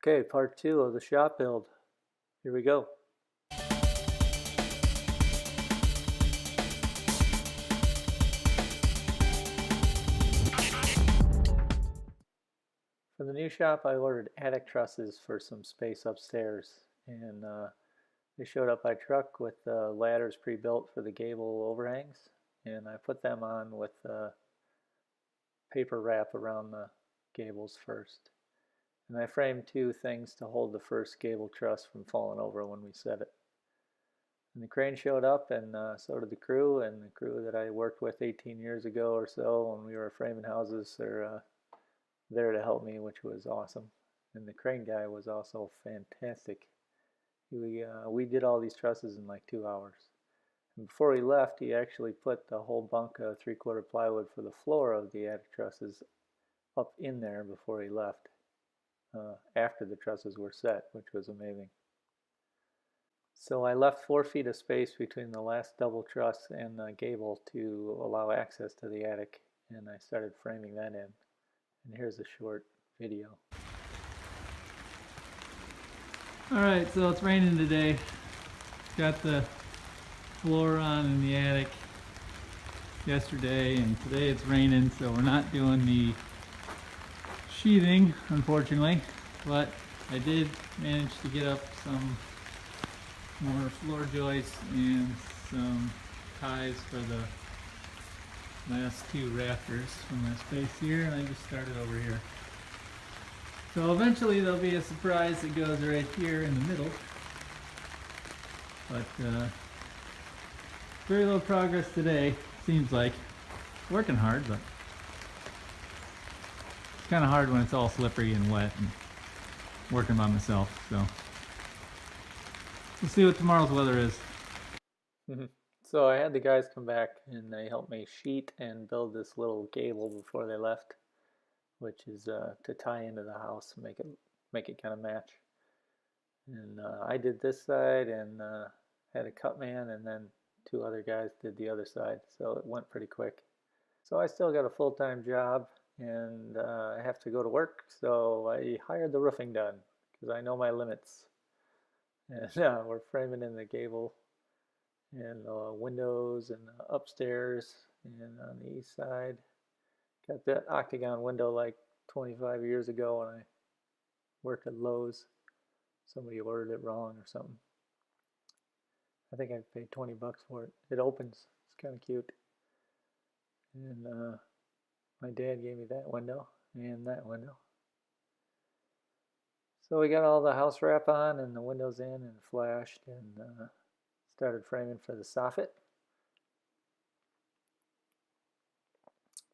Okay, part two of the shop build. Here we go. For the new shop, I ordered attic trusses for some space upstairs, and they showed up by truck with ladders pre-built for the gable overhangs, and I put them on with paper wrap around the gables first. And I framed two things to hold the first gable truss from falling over when we set it. And the crane showed up, and so did the crew, and the crew that I worked with 18 years ago or so when we were framing houses are there to help me, which was awesome. And the crane guy was also fantastic. We did all these trusses in like 2 hours. And before he left, he actually put the whole bunk of 3/4 plywood for the floor of the attic trusses up in there before he left, after the trusses were set, which was amazing. So I left 4 feet of space between the last double truss and the gable to allow access to the attic, and I started framing that in. And here's a short video. Alright, so it's raining today. Got the floor on in the attic yesterday, and today it's raining, so we're not doing the sheathing, unfortunately. But I did manage to get up some more floor joists and some ties for the last 2 rafters from that space here, and I just started over here. So eventually there'll be a surprise that goes right here in the middle. But very little progress today, seems like. Working hard, but it's kind of hard when it's all slippery and wet and working by myself, so we'll see what tomorrow's weather is. So I had the guys come back and they helped me sheet and build this little gable before they left, which is to tie into the house and make it kind of match. And I did this side and had a cut man, and then 2 other guys did the other side, so it went pretty quick. So I still got a full-time job, and I have to go to work, so I hired the roofing done because I know my limits. And we're framing in the gable and windows and upstairs and on the east side. Got that octagon window like 25 years ago when I worked at Lowe's. Somebody ordered it wrong or something. I think I paid 20 bucks for it. It opens. It's kind of cute. And my dad gave me that window and that window. So we got all the house wrap on and the windows in and flashed, and started framing for the soffit.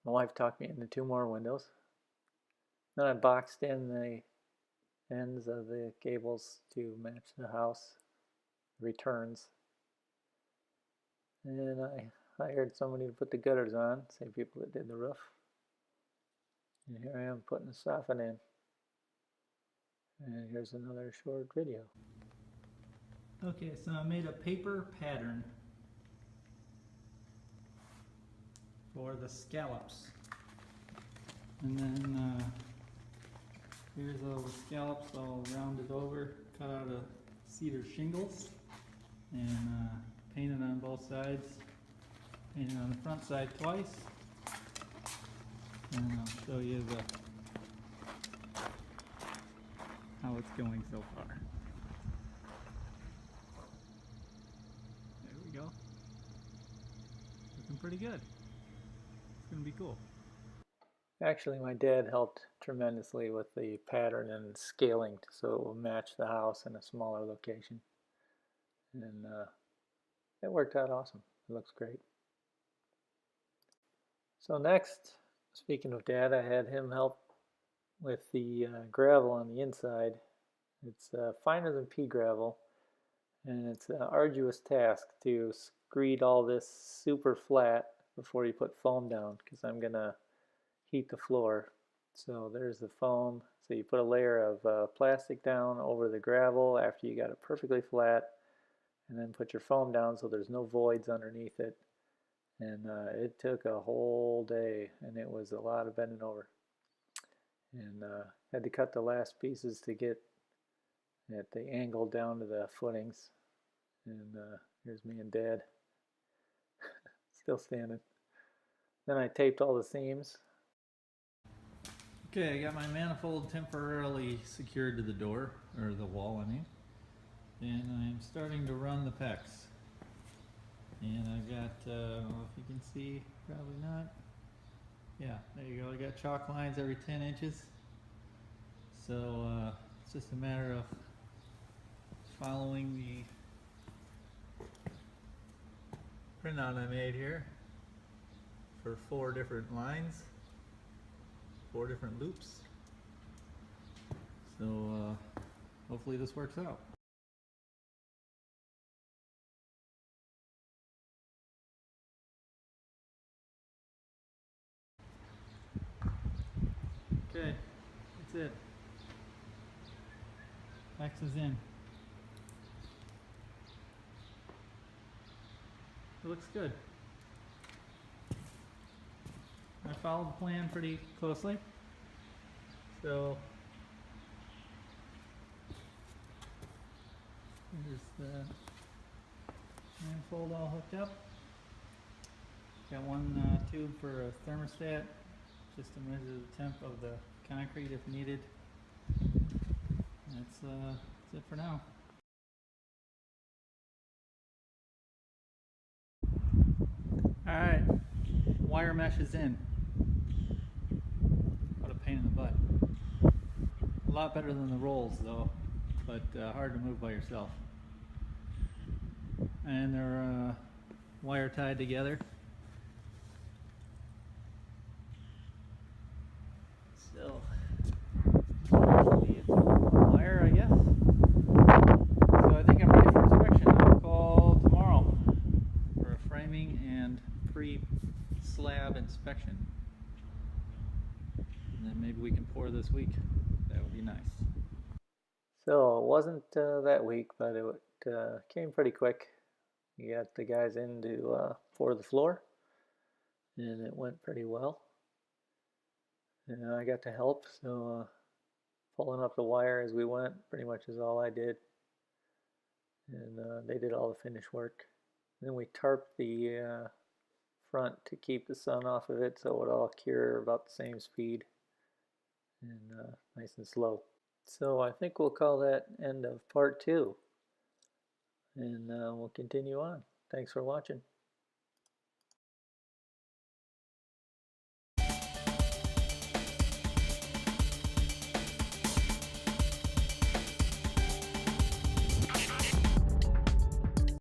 My wife talked me into 2 more windows. Then I boxed in the ends of the gables to match the house returns. And I hired somebody to put the gutters on, same people that did the roof. And here I am putting the soffit in. And here's another short video. Okay, so I made a paper pattern for the scallops. And then here's all the scallops all rounded over, cut out of cedar shingles, and painted on both sides. Painted on the front side twice. And I'll show you how it's going so far. There we go. Looking pretty good. It's gonna be cool. Actually, my dad helped tremendously with the pattern and scaling so it will match the house in a smaller location. And it worked out awesome. It looks great. So next, speaking of Dad, I had him help with the gravel on the inside. It's finer than pea gravel, and it's an arduous task to screed all this super flat before you put foam down, because I'm going to heat the floor. So there's the foam. So you put a layer of plastic down over the gravel after you got it perfectly flat, and then put your foam down so there's no voids underneath it. And it took a whole day, and it was a lot of bending over. And had to cut the last pieces to get at the angle down to the footings. And here's me and Dad still standing. Then I taped all the seams. Okay, I got my manifold temporarily secured to the door, or the wall, I mean. And I'm starting to run the PEX. And I've got, I don't know if you can see, probably not. Yeah, there you go. I got chalk lines every 10 inches. So it's just a matter of following the printout I made here for 4 different lines, 4 different loops. So hopefully this works out. Okay, that's it. X is in. It looks good. I followed the plan pretty closely. So here's the manifold all hooked up. Got one tube for a thermostat, just to measure the temp of the concrete if needed. That's it for now. Alright, wire mesh is in. What a pain in the butt. A lot better than the rolls though, but hard to move by yourself. And they're wire tied together. So, it's all wire, I guess. So I think I'm ready for inspection. I'll call tomorrow for a framing and pre-slab inspection. And then maybe we can pour this week. That would be nice. So it wasn't that week, but it came pretty quick. You got the guys in to pour the floor, and it went pretty well. And I got to help, so pulling up the wire as we went pretty much is all I did. And they did all the finish work. Then we tarped the front to keep the sun off of it, so it would all cure about the same speed and nice and slow. So I think we'll call that end of part 2, and we'll continue on. Thanks for watching.